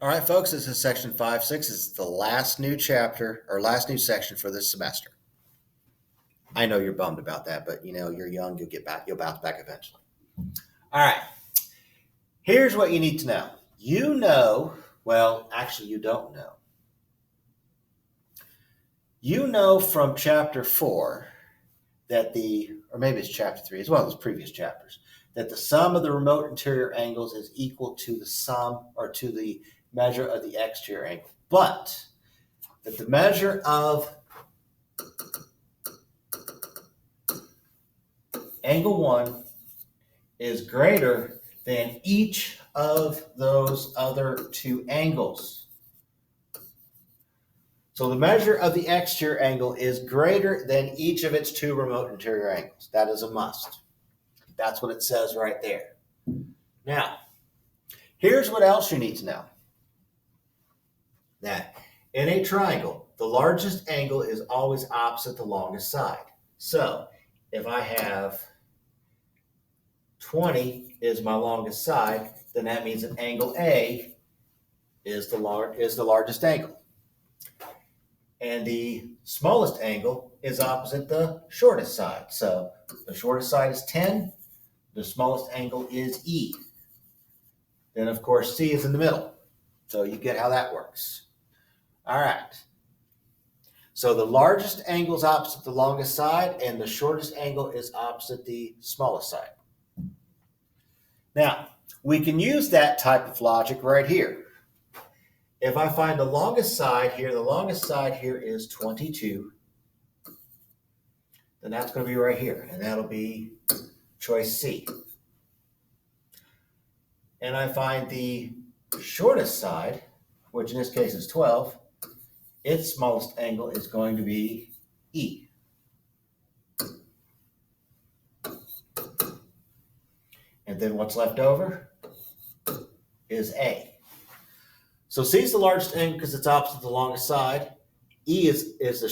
All right, folks, this is section 5.6. It's the last new chapter or last new section for this semester. I know you're bummed about that, but you're young, you'll bounce back eventually. All right. Here's what you need to know. Actually you don't know. You know from chapter 4 that or maybe it's chapter 3, it's one of those previous chapters, that the sum of the remote interior angles is equal to the sum or to the measure of the exterior angle, but that the measure of angle 1 is greater than each of those other two angles. So the measure of the exterior angle is greater than each of its two remote interior angles. That is a must. That's what it says right there. Now, here's what else you need to know. That in a triangle, the largest angle is always opposite the longest side. So if I have 20 is my longest side, then that means that angle A is the largest angle. And the smallest angle is opposite the shortest side. So the shortest side is 10, the smallest angle is E. Then, of course, C is in the middle. So you get how that works. All right. So the largest angle is opposite the longest side, and the shortest angle is opposite the smallest side. Now, we can use that type of logic right here. If I find the longest side here is 22, then that's going to be right here, and that'll be choice C. And I find the shortest side, which in this case is 12, its smallest angle is going to be E. And then what's left over is A. So C is the largest angle because it's opposite the longest side. E is the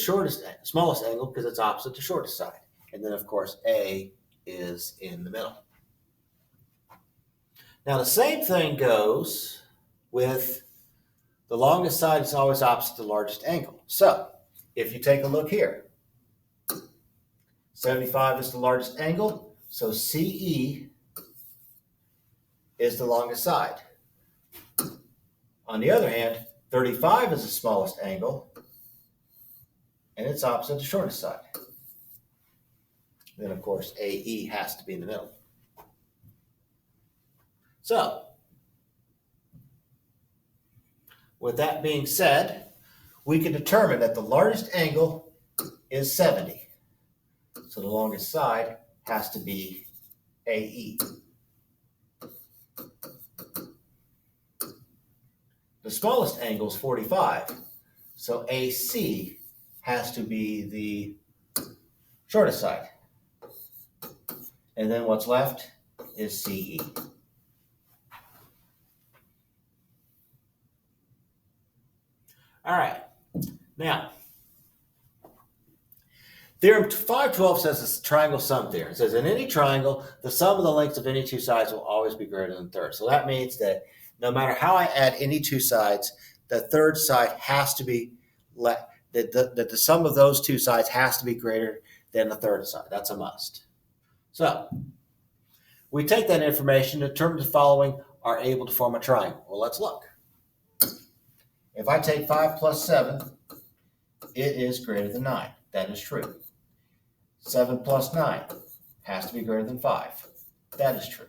smallest angle because it's opposite the shortest side. And then, of course, A is in the middle. Now, the same thing goes with the longest side is always opposite the largest angle. So if you take a look here, 75 is the largest angle, so CE is the longest side. On the other hand, 35 is the smallest angle, and it's opposite the shortest side. Then, of course, AE has to be in the middle. So, with that being said, we can determine that the largest angle is 70. So the longest side has to be AE. The smallest angle is 45. So AC has to be the shortest side. And then what's left is CE. All right. Now, Theorem 512 says this triangle sum theorem. It says in any triangle, the sum of the lengths of any two sides will always be greater than the third. So that means that no matter how I add any two sides, the third side has to be, that the sum of those two sides has to be greater than the third side. That's a must. So we take that information, determine the following are able to form a triangle. Well, let's look. If I take 5 plus 7, it is greater than 9. That is true. 7 plus 9 has to be greater than 5. That is true.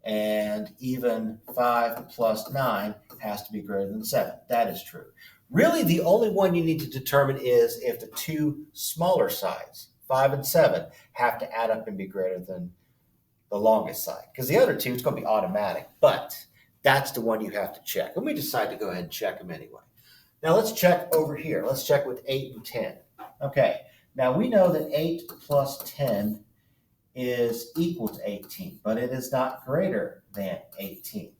And even 5 plus 9 has to be greater than 7. That is true. Really, the only one you need to determine is if the two smaller sides, 5 and 7, have to add up and be greater than the longest side. Because the other two, it's going to be automatic. But that's the one you have to check. And we decide to go ahead and check them anyway. Now let's check over here. Let's check with 8 and 10. Okay, now we know that 8 plus 10 is equal to 18, but it is not greater than 18.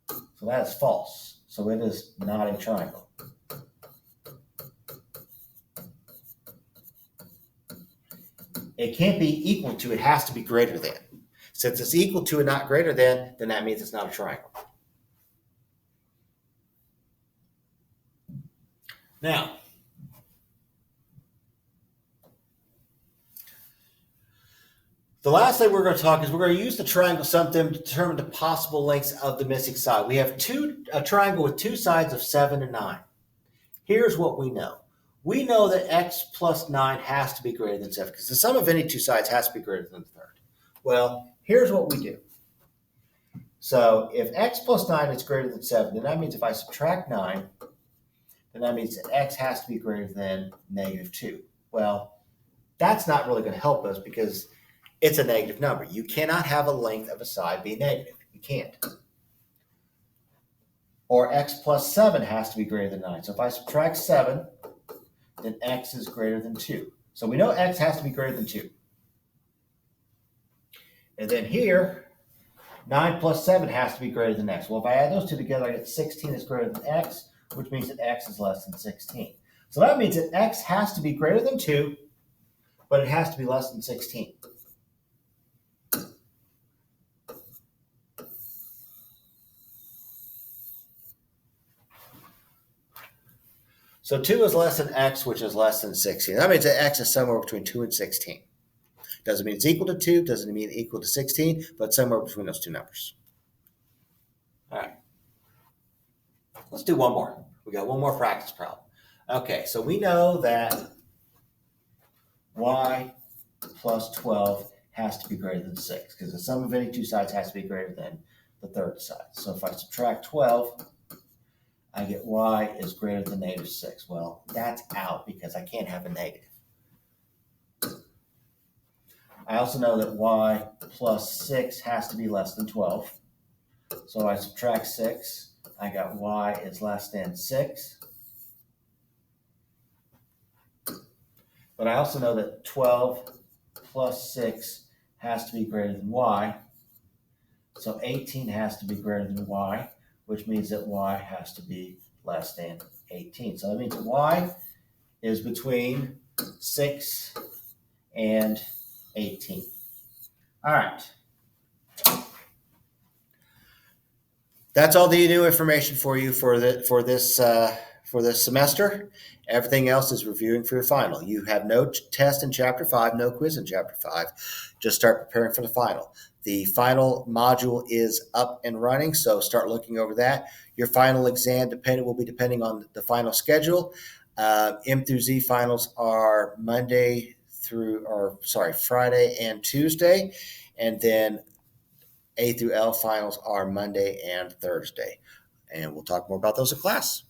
So that is false. So it is not a triangle. It can't be equal to, it has to be greater than. Since it's equal to and not greater than, then that means it's not a triangle. Now, the last thing we're going to talk is we're going to use the triangle sum theorem to determine the possible lengths of the missing side. We have a triangle with two sides of 7 and 9. Here's what we know. We know that x plus 9 has to be greater than 7 because the sum of any two sides has to be greater than the third. Well, here's what we do. So if x plus 9 is greater than 7, then that means if I subtract 9, then that means that x has to be greater than negative 2. Well, that's not really going to help us because it's a negative number. You cannot have a length of a side be negative. You can't. Or x plus 7 has to be greater than 9. So if I subtract 7, then x is greater than 2. So we know x has to be greater than 2. And then here, 9 plus 7 has to be greater than x. Well, if I add those two together, I get 16 is greater than x, which means that x is less than 16. So that means that x has to be greater than 2, but it has to be less than 16. So 2 is less than x, which is less than 16. That means that x is somewhere between 2 and 16. Doesn't mean it's equal to 2, doesn't mean equal to 16, but somewhere between those two numbers. All right. Let's do one more. We got one more practice problem. Okay, so we know that y plus 12 has to be greater than 6 because the sum of any two sides has to be greater than the third side. So if I subtract 12, I get y is greater than negative 6. Well, that's out because I can't have a negative. I also know that y plus 6 has to be less than 12. So I subtract 6. I got y is less than 6. But I also know that 12 plus 6 has to be greater than y. So 18 has to be greater than y, which means that y has to be less than 18. So that means y is between 6 and 18. All right. That's all the new information for you for this semester. Everything else is reviewing for your final. You have no test in Chapter 5, no quiz in Chapter 5. Just start preparing for the final. The final module is up and running, so start looking over that. Your final exam will be depending on the final schedule. M through Z finals are Friday and Tuesday, and then A through L finals are Monday and Thursday. And we'll talk more about those in class.